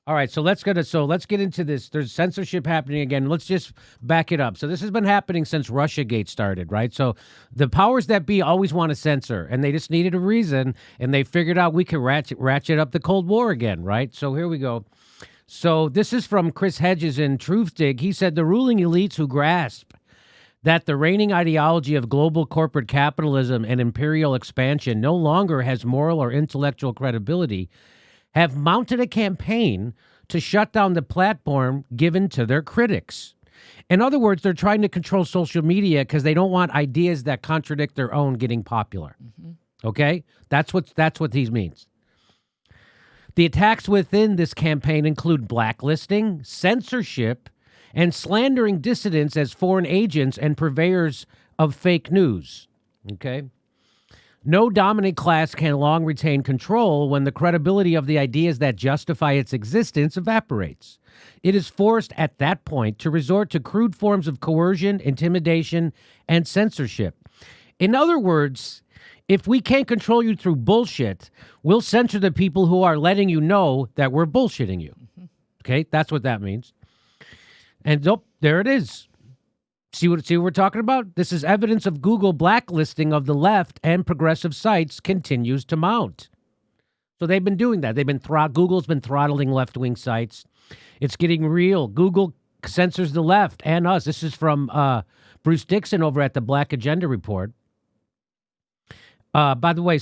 All right, so let's get into this. There's censorship happening again. Let's just back it up. So this has been happening since Russiagate started, right? So the powers that be always want to censor, and they just needed a reason, and they figured out we could ratchet up the Cold War again, right? So here we go. So this is from Chris Hedges in Truthdig. He said the ruling elites who grasp that the reigning ideology of global corporate capitalism and imperial expansion no longer has moral or intellectual credibility have mounted a campaign to shut down the platform given to their critics. In other words, they're trying to control social media because they don't want ideas that contradict their own getting popular. Okay? That's what these means. The attacks within this campaign include blacklisting, censorship, and slandering dissidents as foreign agents and purveyors of fake news. Okay? No dominant class can long retain control when the credibility of the ideas that justify its existence evaporates. It is forced at that point to resort to crude forms of coercion, intimidation, and censorship. In other words, if we can't control you through bullshit, we'll censor the people who are letting you know that we're bullshitting you. Okay, that's what that means. And there it is. See what we're talking about? This is evidence of Google blacklisting of the left and progressive sites continues to mount. So they've been doing that. Google's been throttling left-wing sites. It's getting real. Google censors the left and us. This is from Bruce Dixon over at the Black Agenda Report. By the way,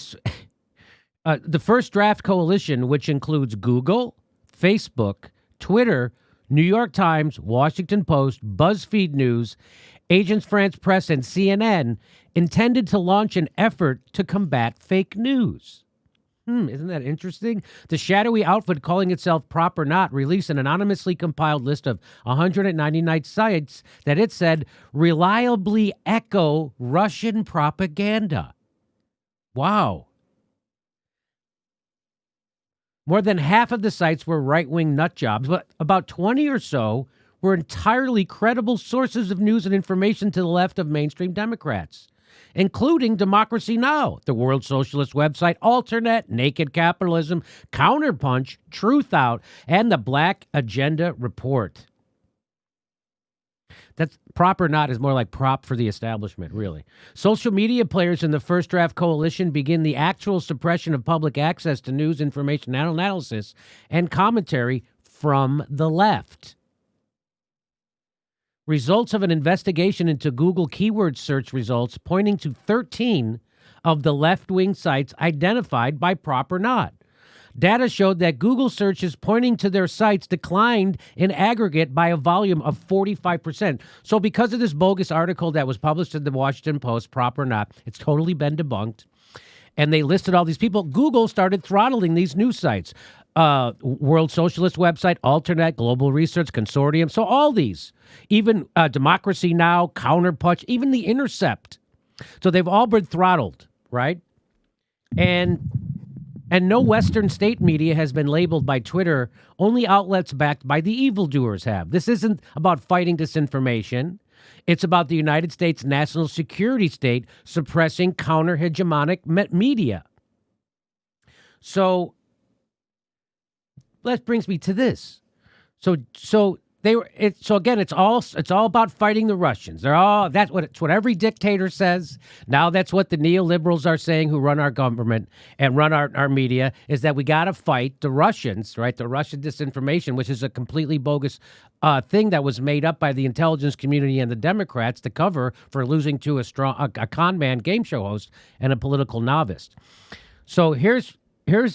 the First Draft Coalition, which includes Google, Facebook, Twitter, New York Times, Washington Post, BuzzFeed News, Agence France Presse, and CNN, intended to launch an effort to combat fake news. Isn't that interesting? The shadowy outfit calling itself Prop or Not released an anonymously compiled list of 199 sites that it said reliably echo Russian propaganda. Wow. More than half of the sites were right-wing nut jobs, but about 20 or so were entirely credible sources of news and information to the left of mainstream Democrats, including Democracy Now!, the World Socialist website, Alternet, Naked Capitalism, Counterpunch, Truth Out, and the Black Agenda Report. That's Prop or Not is more like prop for the establishment, really. Social media players in the First Draft Coalition begin the actual suppression of public access to news, information, analysis, and commentary from the left. Results of an investigation into Google keyword search results pointing to 13 of the left-wing sites identified by Prop or Not. Data showed that Google searches pointing to their sites declined in aggregate by a volume of 45%. So because of this bogus article that was published in the Washington Post, Prop or Not, it's totally been debunked. And they listed all these people. Google started throttling these news sites. World Socialist website, Alternet, Global Research Consortium. So all these, even Democracy Now!, Counterpunch, even The Intercept. So they've all been throttled, right? And no Western state media has been labeled by Twitter. Only outlets backed by the evildoers have. This isn't about fighting disinformation. It's about the United States national security state suppressing counter-hegemonic media. So that brings me to this. So again, it's all about fighting the Russians. That's what every dictator says. Now that's what the neoliberals are saying, who run our government and run our media, is that we got to fight the Russians, right? The Russian disinformation, which is a completely bogus thing that was made up by the intelligence community and the Democrats to cover for losing to a con man game show host and a political novice. So here's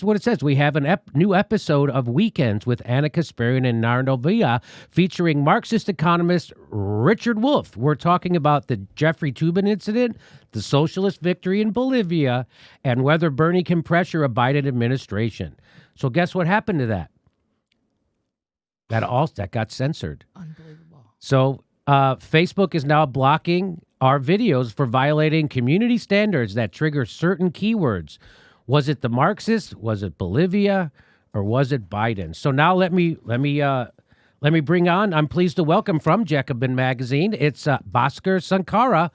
what it says. We have a new episode of Weekends with Anna Kasparian and Narnovia featuring Marxist economist Richard Wolff. We're talking about the Jeffrey Toobin incident, the socialist victory in Bolivia, and whether Bernie can pressure a Biden administration. So guess what happened to that? That got censored. Unbelievable. So Facebook is now blocking our videos for violating community standards that trigger certain keywords. Was it the Marxists? Was it Bolivia? Or was it Biden? So now let me bring on, I'm pleased to welcome from Jacobin Magazine, it's Bhaskar Sankara.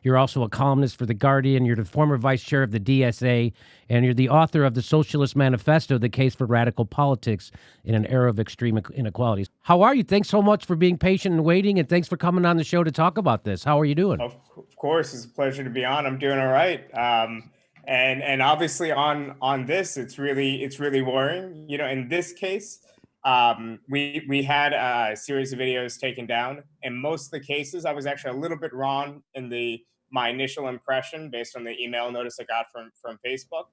You're also a columnist for The Guardian. You're the former vice chair of the DSA, and you're the author of the Socialist Manifesto, The Case for Radical Politics in an Era of Extreme Inequalities. How are you? Thanks so much for being patient and waiting, and thanks for coming on the show to talk about this. How are you doing? Of course, it's a pleasure to be on. I'm doing all right. And obviously on this, it's really worrying. In this case, we had a series of videos taken down. In most of the cases, I was actually a little bit wrong in my initial impression based on the email notice I got from Facebook.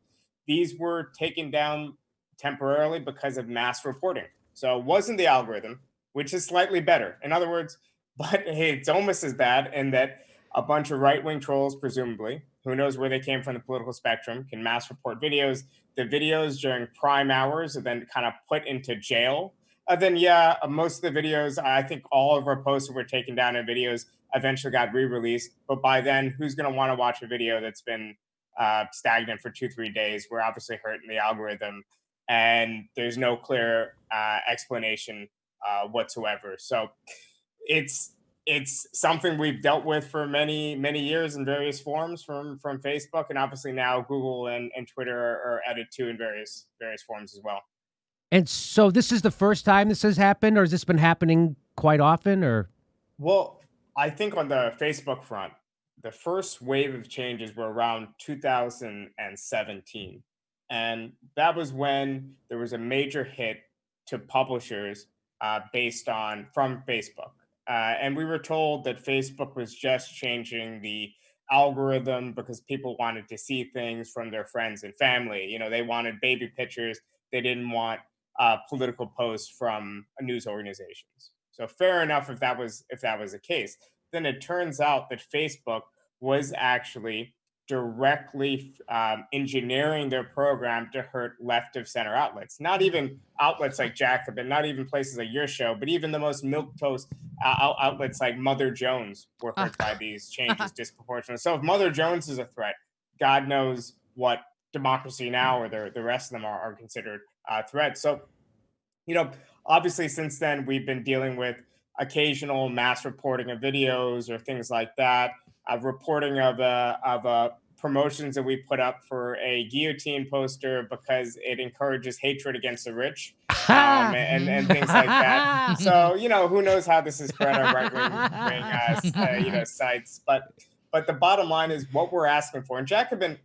These were taken down temporarily because of mass reporting. So it wasn't the algorithm, which is slightly better. In other words, but hey, it's almost as bad in that a bunch of right-wing trolls, presumably, who knows where they came from the political spectrum, can mass report videos. The videos during prime hours are then kind of put into jail. Then, yeah, most of the videos, I think all of our posts were taken down and videos eventually got re-released. But by then, who's going to want to watch a video that's been stagnant for 2-3 days? We're obviously hurting the algorithm, and there's no clear explanation whatsoever. So it's something we've dealt with for many years in various forms from Facebook, and obviously now Google and Twitter are added to in various forms as well. And so this is the first time this has happened, or has this been happening quite often? Or Well, I think on the Facebook front, the first wave of changes were around 2017, and that was when there was a major hit to publishers based on from Facebook. And we were told that Facebook was just changing the algorithm because people wanted to see things from their friends and family. They wanted baby pictures. They didn't want political posts from news organizations. So fair enough if that was the case. Then it turns out that Facebook was actually directly engineering their program to hurt left of center outlets. Not even outlets like Jacobin, not even places like your show, but even the most milquetoast outlets like Mother Jones were hurt by these changes disproportionately. So if Mother Jones is a threat, God knows what Democracy Now! Or the rest of them are considered threats. So obviously since then we've been dealing with occasional mass reporting of videos or things like that, reporting of promotions that we put up for a guillotine poster because it encourages hatred against the rich, and things like that. So who knows how this has spread on right wing sites, but the bottom line is what we're asking for. And Jacobin,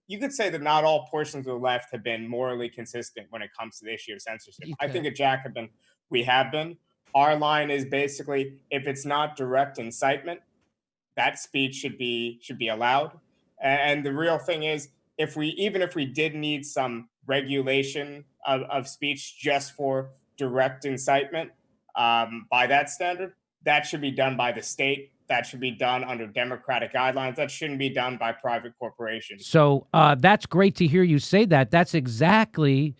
you could say that not all portions of the left have been morally consistent when it comes to the issue of censorship. I think at Jacobin we have been. Our line is basically if it's not direct incitement, that speech should be allowed. And the real thing is, even if we did need some regulation of speech just for direct incitement, by that standard, that should be done by the state. That should be done under democratic guidelines. That shouldn't be done by private corporations. So that's great to hear you say that. That's exactly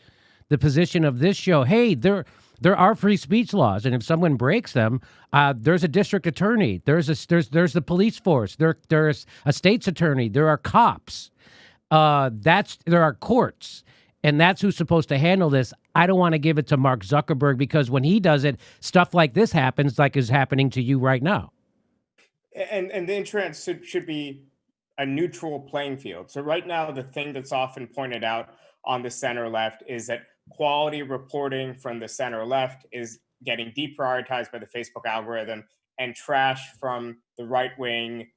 the position of this show. Hey, there are free speech laws, and if someone breaks them, there's a district attorney, there's the police force, there's a state's attorney, there are cops, there are courts, and that's who's supposed to handle this. I don't want to give it to Mark Zuckerberg because when he does it, stuff like this happens, like is happening to you right now. And the internet should be a neutral playing field. So right now, the thing that's often pointed out on the center left is that quality reporting from the center left is getting deprioritized by the Facebook algorithm, and trash from the right wing,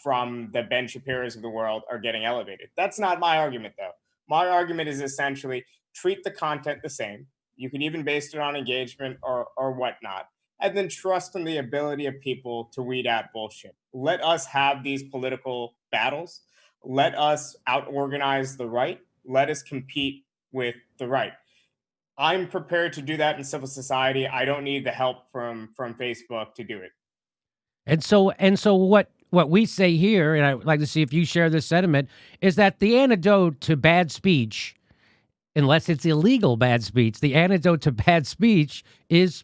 from the Ben Shapiro's of the world, are getting elevated. That's not my argument, though. My argument is essentially treat the content the same. You can even base it on engagement or whatnot, and then trust in the ability of people to weed out bullshit. Let us have these political battles. Let us out organize the right. Let us compete with the right. I'm prepared to do that in civil society. I don't need the help from Facebook to do it. And so what we say here, and I'd like to see if you share this sentiment, is that the antidote to bad speech, unless it's illegal bad speech, the antidote to bad speech is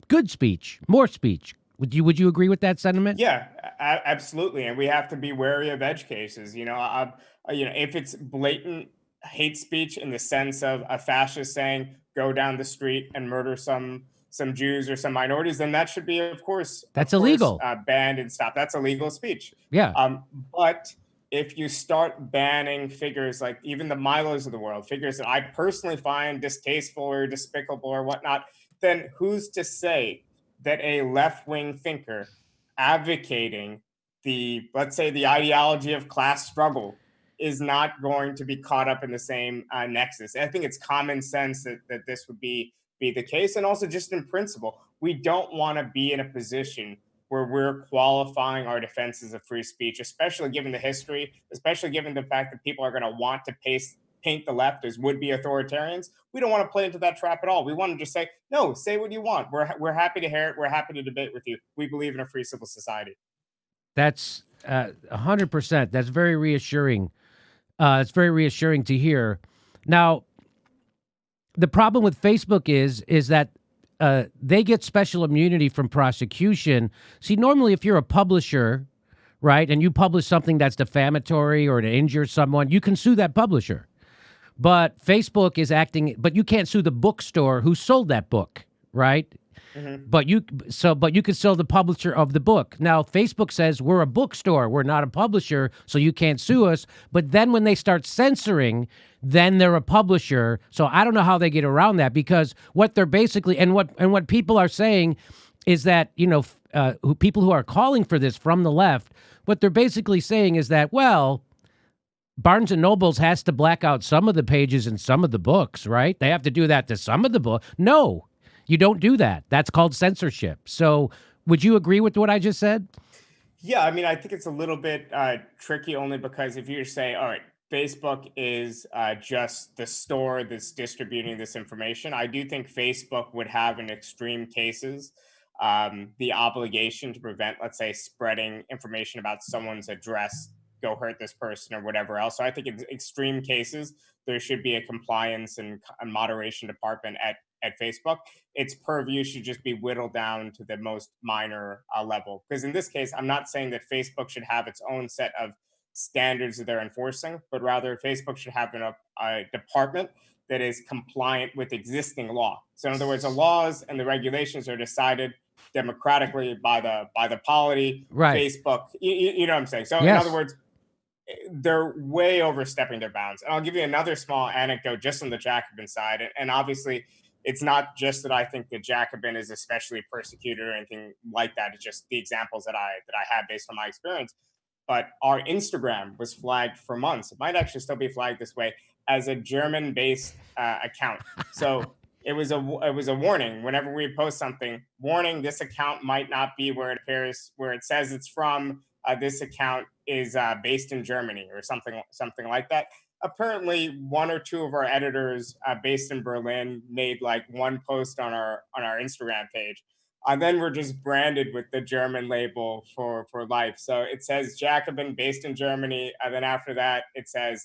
good speech, more speech. Would you agree with that sentiment? Yeah, absolutely. And we have to be wary of edge cases. If it's blatant hate speech in the sense of a fascist saying, "Go down the street and murder some some Jews or some minorities, then that should be, of course, That's illegal. banned and stopped. That's illegal speech. Yeah. But if you start banning figures like even the Milos of the world, figures that I personally find distasteful or despicable or whatnot, then who's to say that a left-wing thinker advocating let's say, the ideology of class struggle is not going to be caught up in the same nexus? I think it's common sense that this would be the case. And also just in principle, we don't want to be in a position where we're qualifying our defenses of free speech, especially given the history, especially given the fact that people are going to want to paint the left as would-be authoritarians. We don't want to play into that trap at all. We want to just say, no, say what you want. We're happy to hear it. We're happy to debate with you. We believe in a free civil society. That's 100%. That's very reassuring. It's very reassuring to hear. Now, the problem with Facebook is that they get special immunity from prosecution. See, normally if you're a publisher, right, and you publish something that's defamatory or to injure someone, you can sue that publisher. But Facebook is but you can't sue the bookstore who sold that book, right? Mm-hmm. But you can sue the publisher of the book. Now, Facebook says we're a bookstore, we're not a publisher, so you can't sue us. But then when they start censoring, then they're a publisher. So I don't know how they get around that, because what they're basically and what people are saying is that, people who are calling for this from the left, what they're basically saying is that, well, Barnes and Nobles has to black out some of the pages in some of the books, right? They have to do that to some of the book. No. You don't do that. That's called censorship. So would you agree with what I just said? Yeah, I mean, I think it's a little bit tricky only because if you say, all right, Facebook is just the store that's distributing this information, I do think Facebook would have in extreme cases the obligation to prevent, let's say, spreading information about someone's address, go hurt this person or whatever else. So I think in extreme cases, there should be a compliance and moderation department at Facebook. Its purview should just be whittled down to the most minor level. Because in this case, I'm not saying that Facebook should have its own set of standards that they're enforcing, but rather Facebook should have a department that is compliant with existing law. So in other words, the laws and the regulations are decided democratically by the polity. Right. Facebook, you know what I'm saying? So yes. In other words, they're way overstepping their bounds. And I'll give you another small anecdote just on the Jacobin side. And obviously, it's not just that I think that Jacobin is especially persecuted or anything like that. It's just the examples that I have based on my experience. But our Instagram was flagged for months. It might actually still be flagged this way as a German-based account. So it was a warning whenever we post something. Warning: this account might not be where it appears, where it says it's from. This account is based in Germany or something like that. Apparently, one or two of our editors based in Berlin made like one post on our Instagram page. Then we're just branded with the German label for life. So it says Jacobin based in Germany. And then after that, it says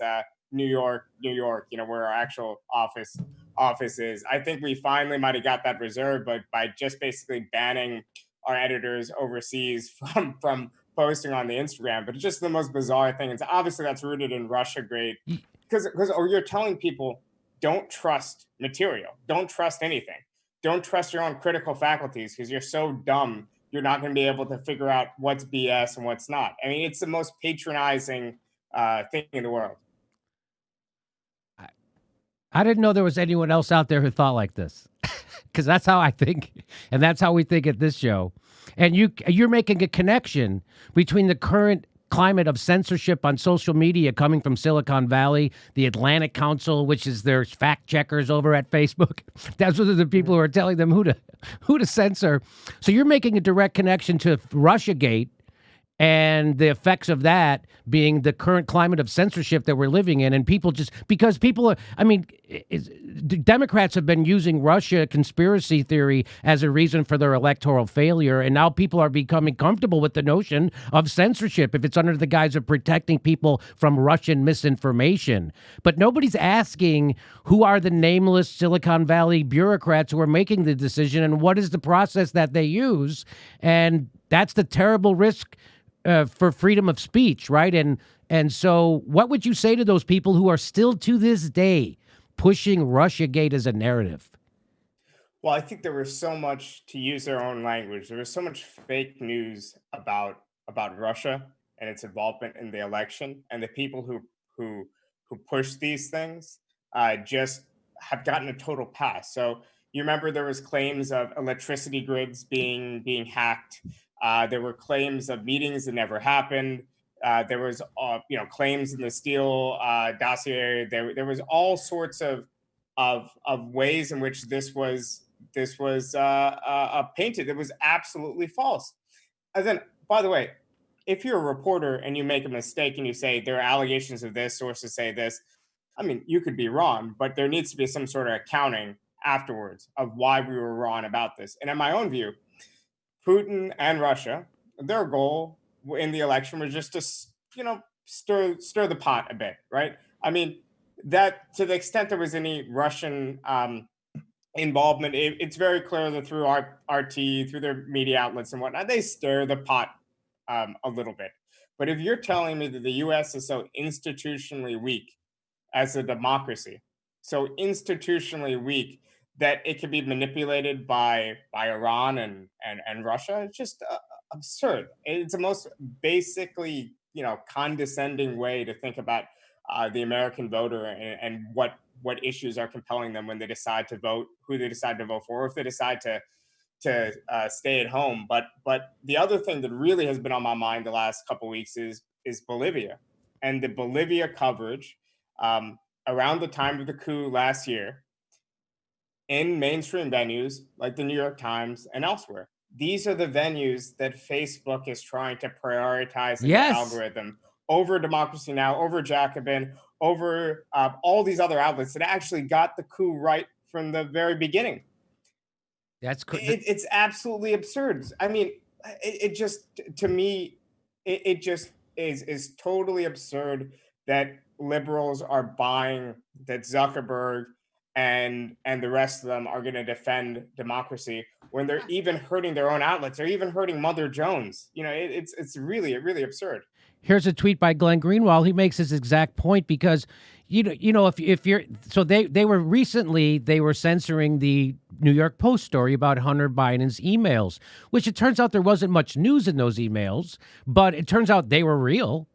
New York, where our actual office is. I think we finally might have got that reserved, but by just basically banning our editors overseas from posting on the Instagram. But it's just the most bizarre thing. It's obviously that's rooted in Russiagate, because you're telling people, don't trust material, don't trust anything, don't trust your own critical faculties, because you're so dumb you're not going to be able to figure out what's BS and what's not. I mean, it's the most patronizing thing in the world. I didn't know there was anyone else out there who thought like this, because that's how I think, and that's how we think at this show. And you're making a connection between the current climate of censorship on social media coming from Silicon Valley, the Atlantic Council, which is their fact checkers over at Facebook. That's what the people who are telling them who to censor. So you're making a direct connection to Russiagate and the effects of that being the current climate of censorship that we're living in. And people Democrats have been using Russia conspiracy theory as a reason for their electoral failure. And now people are becoming comfortable with the notion of censorship if it's under the guise of protecting people from Russian misinformation. But nobody's asking who are the nameless Silicon Valley bureaucrats who are making the decision and what is the process that they use. And that's the terrible risk for freedom of speech, right? And so what would you say to those people who are still to this day pushing Russiagate as a narrative? Well, I think there was so much, to use their own language, there was so much fake news about Russia and its involvement in the election, and the people who who push these things just have gotten a total pass. So you remember there was claims of electricity grids being hacked. There were claims of meetings that never happened. There was claims in the Steele dossier. There was all sorts of ways in which this was painted. It was absolutely false. And then, by the way, if you're a reporter and you make a mistake and you say there are allegations of this, sources say this, I mean, you could be wrong, but there needs to be some sort of accounting afterwards of why we were wrong about this. And in my own view, Putin and Russia, their goal in the election was just to, stir the pot a bit, right? I mean, that to the extent there was any Russian involvement, it's very clear that through RT, through their media outlets and whatnot, they stir the pot a little bit. But if you're telling me that the U.S. is so institutionally weak as a democracy, so institutionally weak that it can be manipulated by Iran and Russia, it's just absurd. It's the most basically condescending way to think about the American voter and what issues are compelling them when they decide to vote, who they decide to vote for, or if they decide to stay at home. But the other thing that really has been on my mind the last couple of weeks is Bolivia, and the Bolivia coverage around the time of the coup last year in mainstream venues like the New York Times and elsewhere. These are the venues that Facebook is trying to prioritize in the Yes. algorithm over Democracy Now, over Jacobin, over all these other outlets that actually got the coup right from the very beginning. That's It's absolutely absurd. I mean, it just to me, it just is totally absurd that liberals are buying that Zuckerberg and the rest of them are going to defend democracy when they're even hurting their own outlets. They're even hurting Mother Jones. It's really absurd. Here's a tweet by Glenn Greenwald. He makes this exact point because, if you're, so they were recently, they were censoring the New York Post story about Hunter Biden's emails, which it turns out there wasn't much news in those emails, but it turns out they were real.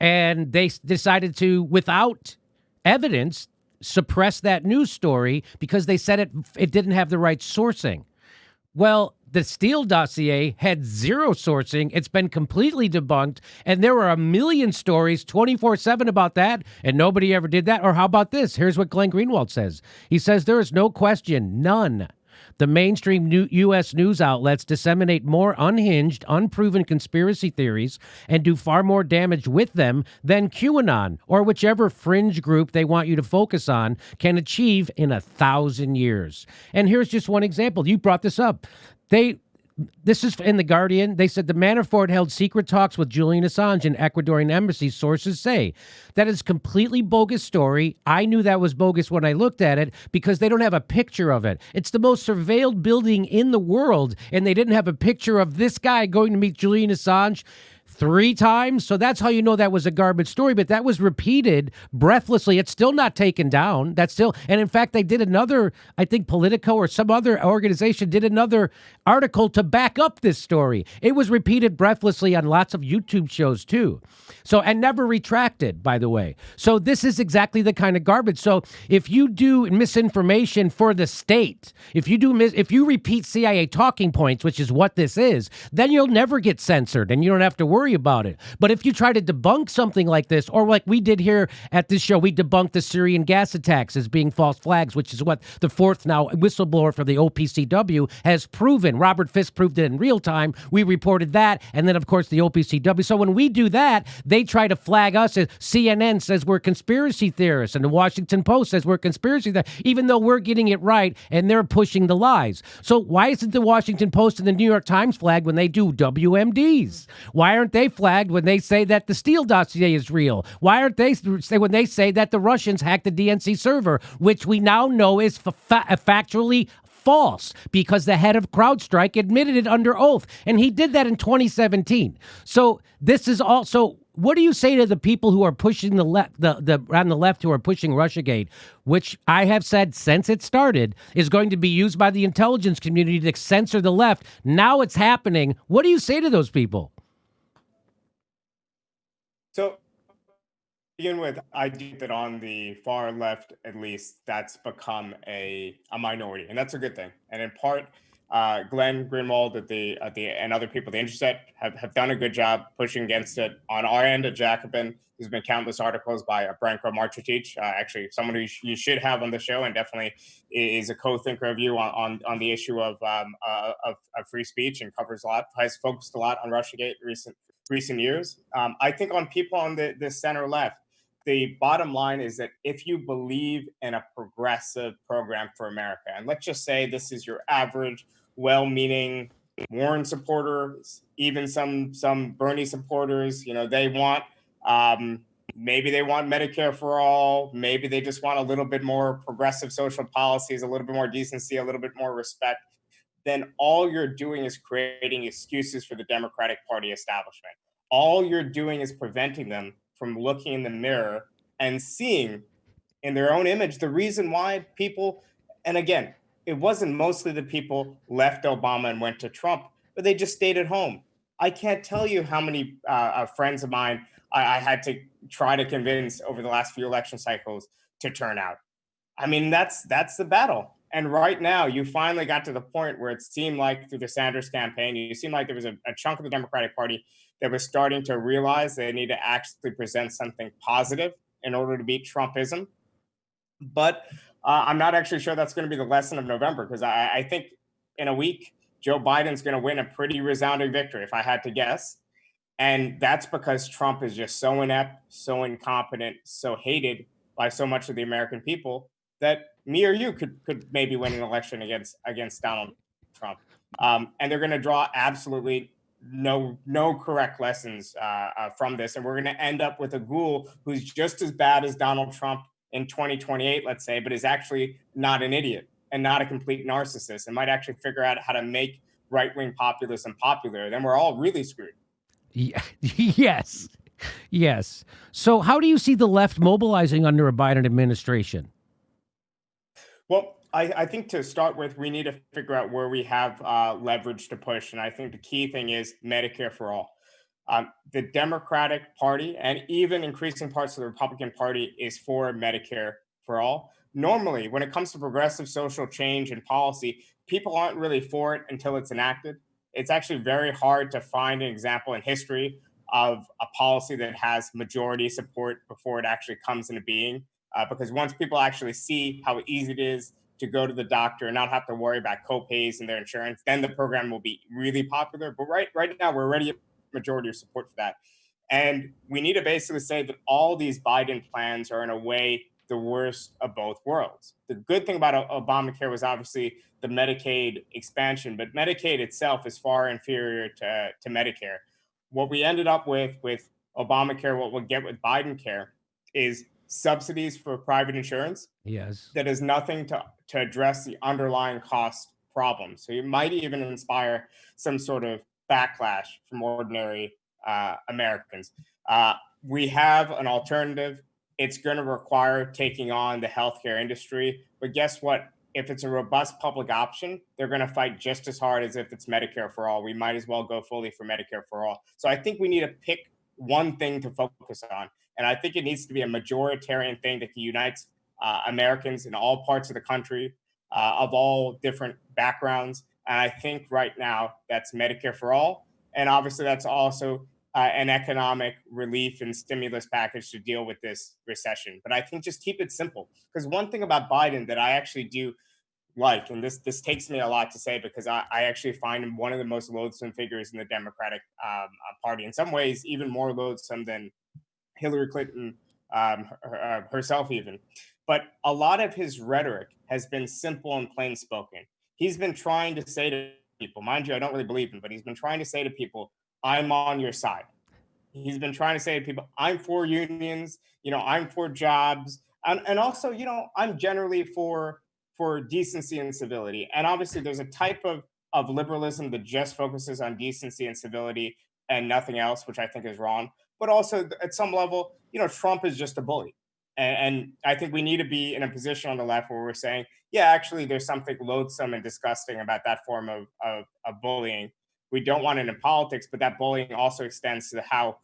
And they decided to, without evidence, suppress that news story because they said it didn't have the right sourcing. Well, the Steele dossier had zero sourcing. It's been completely debunked. And there were a million stories 24/7 about that, and nobody ever did that. Or how about this? Here's what Glenn Greenwald says. He says, there is no question, none. The mainstream U.S. news outlets disseminate more unhinged, unproven conspiracy theories and do far more damage with them than QAnon or whichever fringe group they want you to focus on can achieve in 1,000 years. And here's just one example. You brought this up. This is in The Guardian. They said the Manafort held secret talks with Julian Assange in Ecuadorian embassy. Sources say that is completely bogus story. I knew that was bogus when I looked at it because they don't have a picture of it. It's the most surveilled building in the world, and they didn't have a picture of this guy going to meet Julian Assange 3 times. So that's how you know that was a garbage story, but that was repeated breathlessly. It's still not taken down. That's still, and in fact, they did another, I think Politico or some other organization did another article to back up this story. It was repeated breathlessly on lots of YouTube shows too. So, and never retracted, by the way. So this is exactly the kind of garbage. So if you do misinformation for the state, if you repeat CIA talking points, which is what this is, then you'll never get censored and you don't have to worry about it. But if you try to debunk something like this, or like we did here at this show, we debunked the Syrian gas attacks as being false flags, which is what the fourth now whistleblower for the OPCW has proven. Robert Fisk proved it in real time. We reported that. And then, of course, the OPCW. So when we do that, they try to flag us as CNN says we're conspiracy theorists and the Washington Post says we're conspiracy theorists, even though we're getting it right and they're pushing the lies. So why isn't the Washington Post and the New York Times flagged when they do WMDs? Why aren't they flagged when they say that the Steele dossier is real? Why aren't they when they say that the Russians hacked the DNC server, which we now know is factually false because the head of CrowdStrike admitted it under oath, and he did that in 2017. So this is also, what do you say to the people who are pushing the left, the on the left who are pushing Russiagate, which I have said since it started is going to be used by the intelligence community to censor the left? Now it's happening. What do you say to those people? So, begin with, I do that on the far left, at least, that's become a minority, and that's a good thing. And in part, Glenn Greenwald and other people, the Intercept, have done a good job pushing against it. On our end at Jacobin, there's been countless articles by Branko Marcetic, actually someone who you should have on the show, and definitely is a co-thinker of you on the issue of free speech, and covers a lot, has focused a lot on Russiagate recent years. I think on people on the center left, the bottom line is that if you believe in a progressive program for America, and let's just say this is your average, well-meaning Warren supporters, even some Bernie supporters, they want maybe they want Medicare for all, maybe they just want a little bit more progressive social policies, a little bit more decency, a little bit more respect, then all you're doing is creating excuses for the Democratic Party establishment. All you're doing is preventing them from looking in the mirror and seeing in their own image the reason why people, and again, it wasn't mostly the people left Obama and went to Trump, but they just stayed at home. I can't tell you how many friends of mine I had to try to convince over the last few election cycles to turn out. I mean, that's the battle. And right now, you finally got to the point where it seemed like through the Sanders campaign, you seemed like there was a chunk of the Democratic Party that was starting to realize they need to actually present something positive in order to beat Trumpism. But I'm not actually sure that's going to be the lesson of November, because I think in a week, Joe Biden's going to win a pretty resounding victory, if I had to guess. And that's because Trump is just so inept, so incompetent, so hated by so much of the American people that me or you could maybe win an election against Donald Trump. And they're going to draw absolutely no correct lessons from this. And we're going to end up with a ghoul who's just as bad as Donald Trump in 2028, let's say, but is actually not an idiot and not a complete narcissist, and might actually figure out how to make right-wing populism popular. Then we're all really screwed. Yes. Yes. So how do you see the left mobilizing under a Biden administration? Well, I think to start with, we need to figure out where we have leverage to push. And I think the key thing is Medicare for all. The Democratic Party and even increasing parts of the Republican Party is for Medicare for all. Normally, when it comes to progressive social change and policy, people aren't really for it until it's enacted. It's actually very hard to find an example in history of a policy that has majority support before it actually comes into being. Because once people actually see how easy it is to go to the doctor and not have to worry about co-pays and their insurance, then the program will be really popular. But right now, we're already at majority of support for that. And we need to basically say that all these Biden plans are in a way the worst of both worlds. The good thing about Obamacare was obviously the Medicaid expansion, but Medicaid itself is far inferior to Medicare. What we ended up with Obamacare, what we'll get with Biden care, is subsidies for private insurance. Yes. That is nothing to address the underlying cost problem. So it might even inspire some sort of backlash from ordinary Americans. We have an alternative. It's going to require taking on the healthcare industry. But guess what? If it's a robust public option, they're going to fight just as hard as if it's Medicare for all. We might as well go fully for Medicare for all. So I think we need to pick one thing to focus on. And I think it needs to be a majoritarian thing that unites Americans in all parts of the country, of all different backgrounds. And I think right now that's Medicare for all. And obviously that's also an economic relief and stimulus package to deal with this recession. But I think just keep it simple. Because one thing about Biden that I actually do like, and this takes me a lot to say, because I actually find him one of the most loathsome figures in the Democratic Party, in some ways even more loathsome than Hillary Clinton herself even. But a lot of his rhetoric has been simple and plain spoken. He's been trying to say to people, mind you, I don't really believe him, but he's been trying to say to people, I'm on your side. He's been trying to say to people, I'm for unions, I'm for jobs. And also, I'm generally for for decency and civility. And obviously, there's a type of liberalism that just focuses on decency and civility and nothing else, which I think is wrong. But also, at some level, Trump is just a bully. And I think we need to be in a position on the left where we're saying, yeah, actually, there's something loathsome and disgusting about that form of bullying. We don't want it in politics, but that bullying also extends to how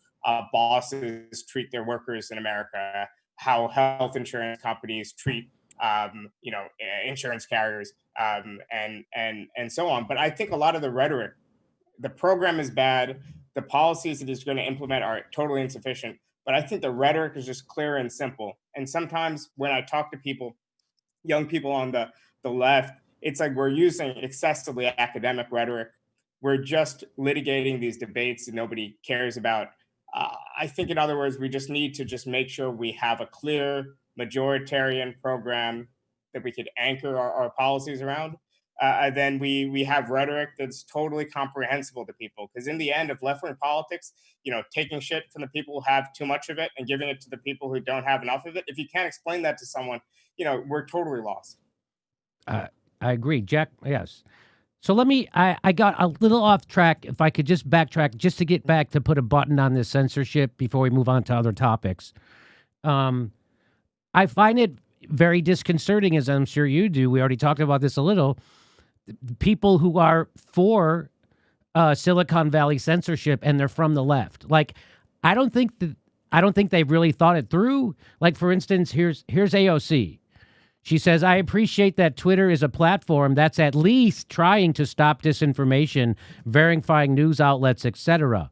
bosses treat their workers in America, how health insurance companies treat insurance carriers, and so on. But I think a lot of the rhetoric, the program is bad, the policies it is going to implement are totally insufficient. But I think the rhetoric is just clear and simple. And sometimes when I talk to people, young people on the left, it's like we're using excessively academic rhetoric. We're just litigating these debates that nobody cares about. I think, in other words, we just need to just make sure we have a clear majoritarian program that we could anchor our policies around. Then we have rhetoric that's totally comprehensible to people. Because in the end of left-wing politics, taking shit from the people who have too much of it and giving it to the people who don't have enough of it, if you can't explain that to someone, we're totally lost. I agree, Jack. Yes. So I got a little off track. If I could just backtrack, just to get back to put a button on this censorship before we move on to other topics. I find it very disconcerting, as I'm sure you do. We already talked about this a little. People who are for Silicon Valley censorship and they're from the left. Like, I don't think they've really thought it through. Like, for instance, here's AOC. She says, I appreciate that Twitter is a platform that's at least trying to stop disinformation, verifying news outlets, etc.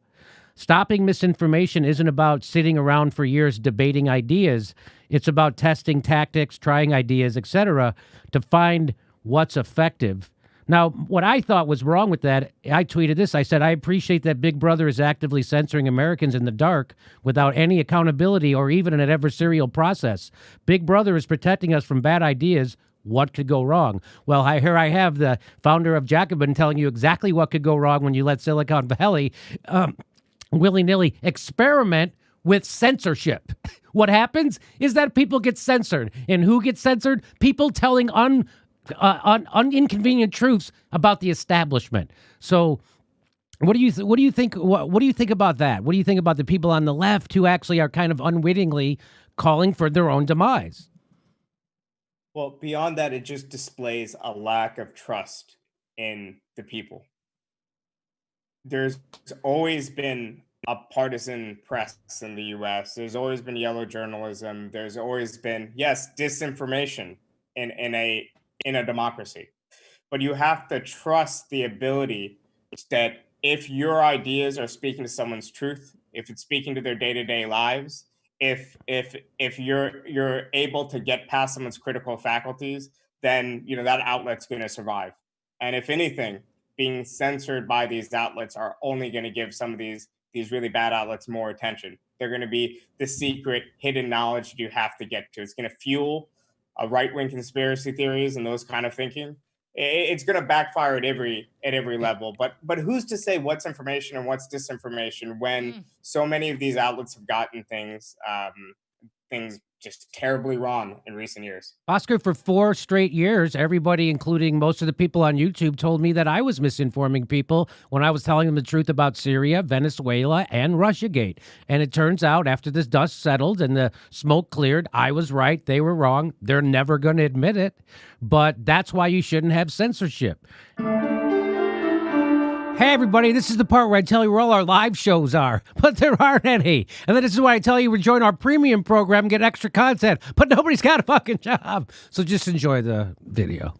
Stopping misinformation isn't about sitting around for years debating ideas. It's about testing tactics, trying ideas, etc., to find what's effective. Now, what I thought was wrong with that, I tweeted this. I said, I appreciate that Big Brother is actively censoring Americans in the dark without any accountability or even an adversarial process. Big Brother is protecting us from bad ideas. What could go wrong? Well, here I have the founder of Jacobin telling you exactly what could go wrong when you let Silicon Valley willy-nilly experiment with censorship. What happens is that people get censored. And who gets censored? People telling inconvenient truths about the establishment. So, what do you think? What do you think about that? What do you think about the people on the left who actually are kind of unwittingly calling for their own demise? Well, beyond that, it just displays a lack of trust in the people. There's always been a partisan press in the U.S. There's always been yellow journalism. There's always been, yes, disinformation in a democracy. But you have to trust the ability that if your ideas are speaking to someone's truth, if it's speaking to their day-to-day lives, if you're able to get past someone's critical faculties, then that outlet's going to survive. And if anything, being censored by these outlets are only going to give some of these really bad outlets more attention. They're going to be the secret hidden knowledge you have to get to. It's going to fuel right-wing conspiracy theories and those kind of thinking. It's going to backfire at every level. But who's to say what's information and what's disinformation when so many of these outlets have gotten things just terribly wrong in recent years? Oscar, for 4 straight years, everybody, including most of the people on YouTube, told me that I was misinforming people when I was telling them the truth about Syria, Venezuela, and Russiagate. And it turns out after this dust settled and the smoke cleared, I was right, they were wrong. They're never going to admit it. But that's why you shouldn't have censorship. Hey, everybody, this is the part where I tell you where all our live shows are, but there aren't any. And then this is why I tell you to join our premium program and get extra content, but nobody's got a fucking job. So just enjoy the video.